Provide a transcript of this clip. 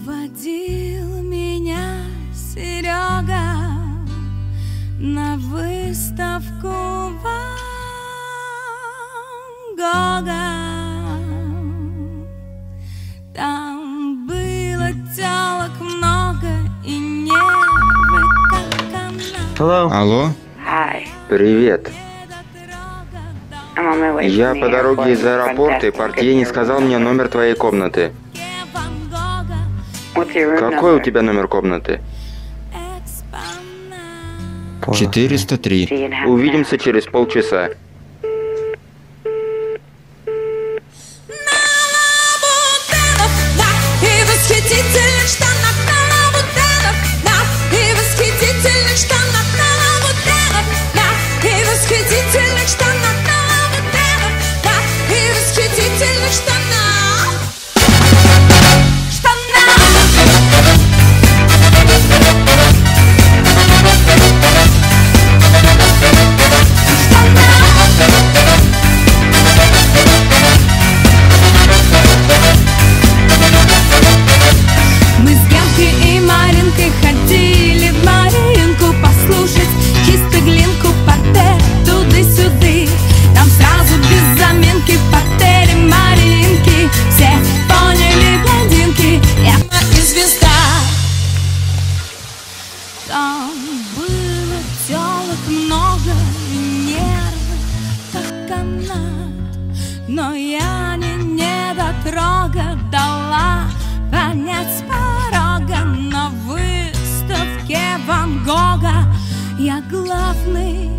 Водил меня Серега на выставку Ван Гога. Там было телок много и нервы как канал. Алло? Привет. Я по дороге из аэропорта, и портье не сказал мне номер твоей комнаты. Какой у тебя номер комнаты? 403. Увидимся через полчаса. Ходили в Маринку послушать чисто глинку, портрет туды-сюды. Там сразу без заминки в портере Маринки все поняли блондинки, это и звезда. Там было телок много и нервы как канат, но я не недотрога дала понять с порога. На выставке Ван Гога я главный